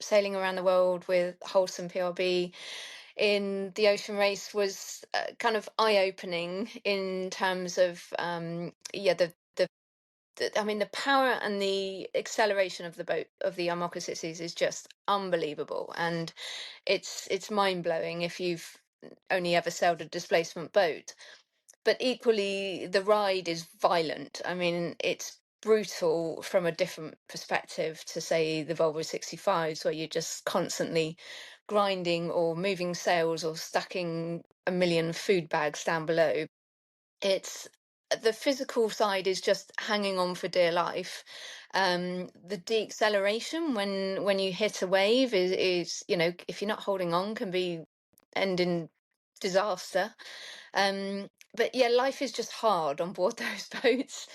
sailing around the world with Wholesome PRB in the ocean race was kind of eye-opening in terms of, yeah, I mean, the power and the acceleration of the boat, of the IMOCA 60s, is just unbelievable, and it's mind blowing if you've only ever sailed a displacement boat. But equally, the ride is violent. I mean, it's brutal from a different perspective to, say, the Volvo 65s, where you're just constantly grinding or moving sails or stacking a million food bags down below. It's The physical side is just hanging on for dear life. The deceleration when you hit a wave is, if you're not holding on, can be end in disaster. But yeah, life is just hard on board those boats.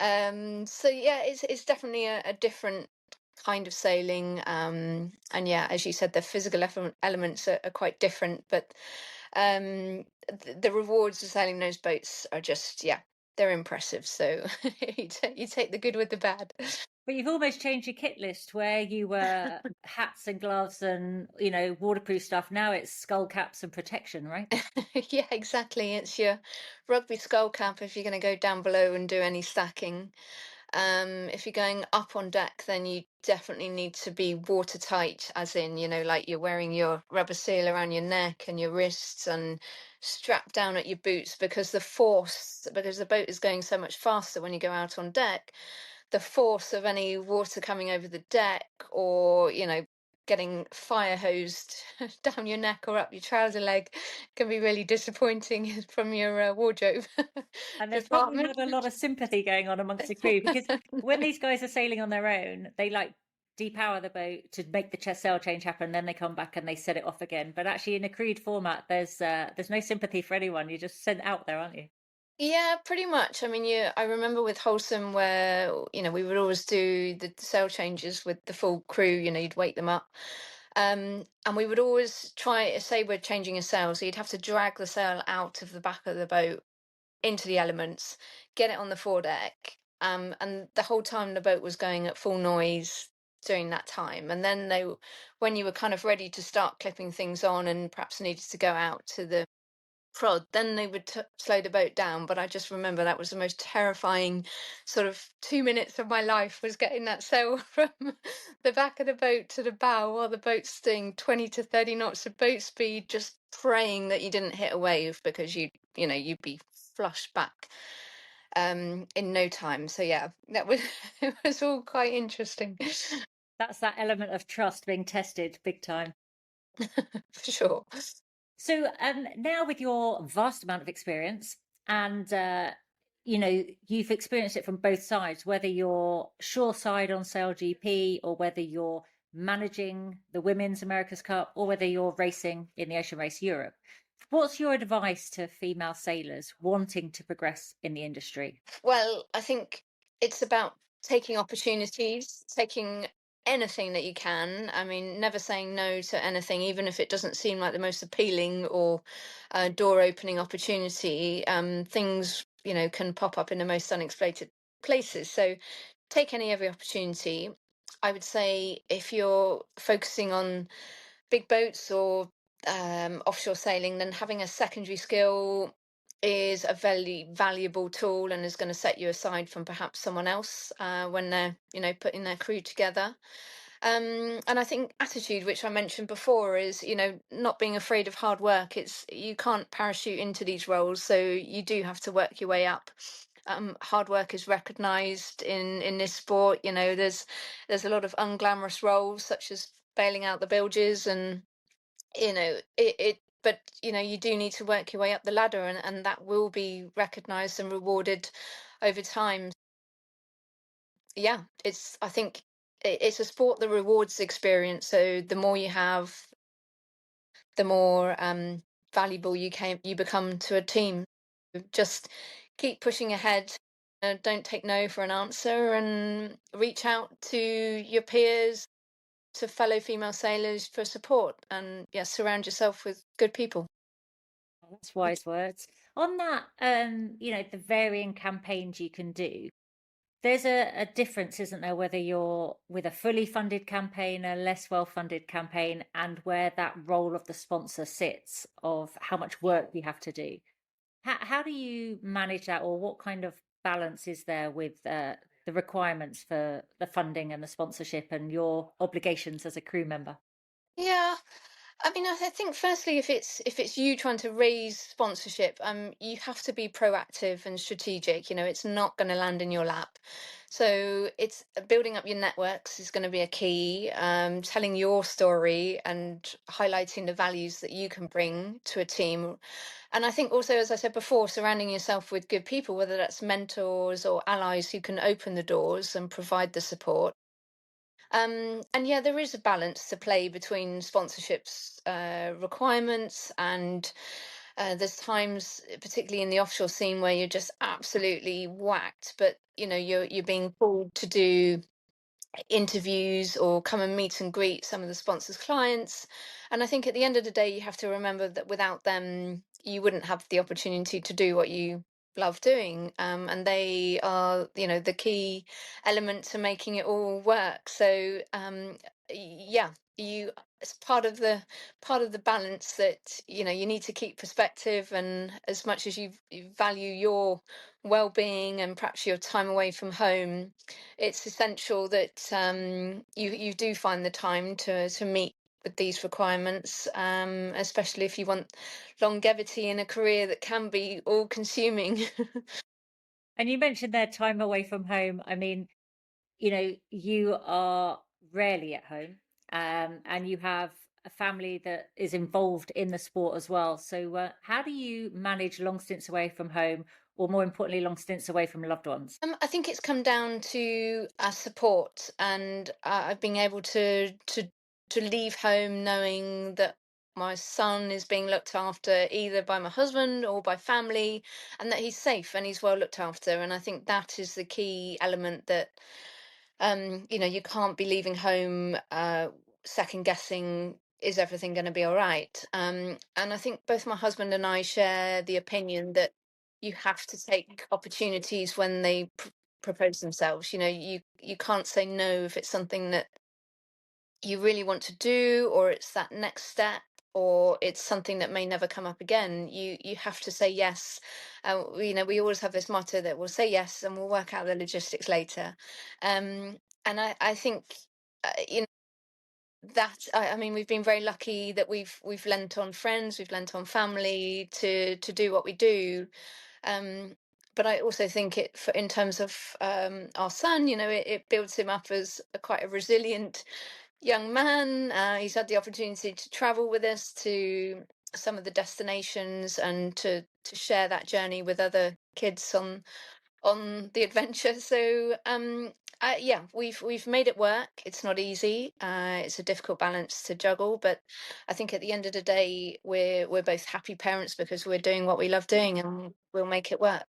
So yeah, it's definitely a different kind of sailing. And yeah, as you said, the physical elements are quite different, but the rewards of sailing those boats are just, yeah, they're impressive. So you take the good with the bad. But you've almost changed your kit list, where you were hats and gloves and, waterproof stuff. Now it's skull caps and protection, right? Yeah, exactly. It's your rugby skull cap if you're going to go down below and do any stacking. If you're going up on deck, then you definitely need to be watertight, as in, like you're wearing your rubber seal around your neck and your wrists and strapped down at your boots, because because the boat is going so much faster when you go out on deck, the force of any water coming over the deck, or, getting fire hosed down your neck or up your trouser leg can be really disappointing from your wardrobe And there's probably department. not a lot of sympathy going on amongst the crew, because when these guys are sailing on their own, they like depower the boat to make the sail change happen. Then they come back and they set it off again. But actually, in a crewed format, there's no sympathy for anyone. You're just sent out there, aren't you? Yeah, pretty much. I mean, I remember with Wholesome where, we would always do the sail changes with the full crew, you'd wake them up. And we would always try, say we're changing a sail, so you'd have to drag the sail out of the back of the boat into the elements, get it on the foredeck. And the whole time the boat was going at full noise during that time. And then when you were kind of ready to start clipping things on and perhaps needed to go out to the prod, then they would slow the boat down. But I just remember that was the most terrifying sort of 2 minutes of my life, was getting that sail from the back of the boat to the bow while the boat's doing 20 to 30 knots of boat speed, just praying that you didn't hit a wave, because you'd be flushed back in no time. So yeah, that was it was all quite interesting. That's that element of trust being tested big time. For sure. So now, with your vast amount of experience, and you've experienced it from both sides, whether you're shore side on Sail GP, or whether you're managing the Women's America's Cup, or whether you're racing in the Ocean Race Europe. What's your advice to female sailors wanting to progress in the industry? Well, I think it's about taking opportunities, taking anything that you can. I mean, never saying no to anything, even if it doesn't seem like the most appealing or door opening opportunity. Things, can pop up in the most unexpected places. So take every opportunity. I would say if you're focusing on big boats or offshore sailing, then having a secondary skill is a very valuable tool and is going to set you aside from perhaps someone else when they're, putting their crew together. And I think attitude, which I mentioned before, is, not being afraid of hard work. You can't parachute into these roles, so you do have to work your way up. Hard work is recognised in this sport. There's a lot of unglamorous roles, such as bailing out the bilges, and but you do need to work your way up the ladder, and that will be recognized and rewarded over time. Yeah, I think it's a sport that rewards experience, so the more you have, the more valuable you become to a team. Just keep pushing ahead. Don't take no for an answer, and reach out to your peers, to fellow female sailors for support, and yeah, surround yourself with good people. That's wise words. On that, the varying campaigns you can do, there's a difference, isn't there, whether you're with a fully funded campaign, a less well-funded campaign, and where that role of the sponsor sits, of how much work you have to do. How do you manage that, or what kind of balance is there with the requirements for the funding and the sponsorship and your obligations as a crew member? Yeah, I mean, I think firstly, if it's you trying to raise sponsorship, you have to be proactive and strategic. It's not going to land in your lap. So it's building up your networks is going to be a key. Telling your story and highlighting the values that you can bring to a team. And I think also, as I said before, surrounding yourself with good people, whether that's mentors or allies who can open the doors and provide the support. And yeah, there is a balance to play between sponsorships requirements, and there's times, particularly in the offshore scene, where you're just absolutely whacked, but you're being pulled to do interviews or come and meet and greet some of the sponsors' clients. And I think at the end of the day, you have to remember that without them, you wouldn't have the opportunity to do what you love doing. And they are, the key element to making it all work. So, yeah, it's part of the balance that you need to keep perspective, and as much as you value your well-being and perhaps your time away from home, it's essential that you do find the time to meet with these requirements, especially if you want longevity in a career that can be all consuming. And you mentioned their time away from home. I mean, you are rarely at home. and you have a family that is involved in the sport as well. So how do you manage long stints away from home, or more importantly, long stints away from loved ones? I think it's come down to support, and I've been able to leave home knowing that my son is being looked after either by my husband or by family, and that he's safe and he's well looked after. And I think that is the key element, that you can't be leaving home second guessing, is everything going to be all right? And I think both my husband and I share the opinion that you have to take opportunities when they propose themselves. You can't say no if it's something that you really want to do, or it's that next step, or it's something that may never come up again. You have to say yes. We always have this motto that we'll say yes and we'll work out the logistics later. And I think that I mean, we've been very lucky that we've lent on friends, we've lent on family to do what we do. But I also think in terms of our son, it builds him up as quite a resilient young man. He's had the opportunity to travel with us to some of the destinations, and to share that journey with other kids on the adventure. So yeah, we've made it work. It's not easy. It's a difficult balance to juggle, but I think at the end of the day, we're both happy parents because we're doing what we love doing, and we'll make it work.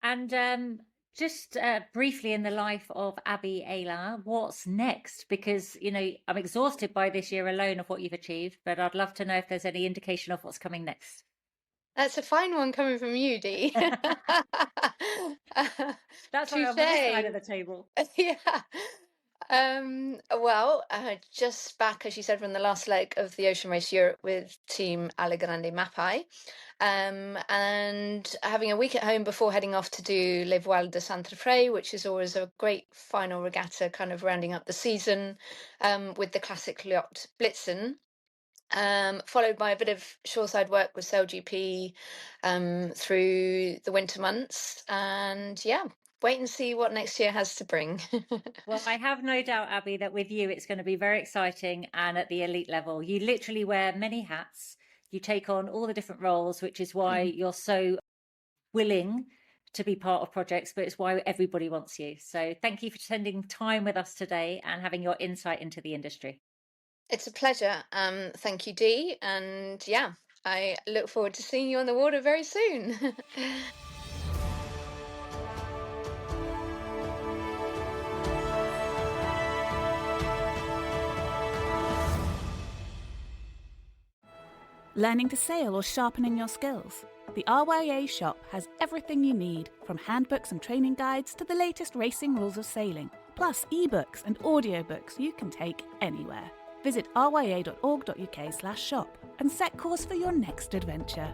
And just briefly, in the life of Abby Ehler, what's next? Because, I'm exhausted by this year alone of what you've achieved, but I'd love to know if there's any indication of what's coming next. That's a fine one coming from you, Dee. That's why I'm on this side of the table. Yeah. Well, just back, as you said, from the last leg of the Ocean Race Europe with Team Alle Grande Mapai, and having a week at home before heading off to do Les Voiles de Saint-Tropez, which is always a great final regatta, kind of rounding up the season, with the classic yacht Blitzen. Followed by a bit of shoreside work with SailGP through the winter months. And yeah, wait and see what next year has to bring. Well, I have no doubt, Abby, that with you it's going to be very exciting, and at the elite level. You literally wear many hats. You take on all the different roles, which is why you're so willing to be part of projects, but it's why everybody wants you. So thank you for spending time with us today and having your insight into the industry. It's a pleasure. Thank you, Dee. And yeah, I look forward to seeing you on the water very soon. Learning to sail or sharpening your skills? The RYA shop has everything you need, from handbooks and training guides to the latest racing rules of sailing, plus ebooks and audiobooks you can take anywhere. Visit rya.org.uk/shop and set course for your next adventure.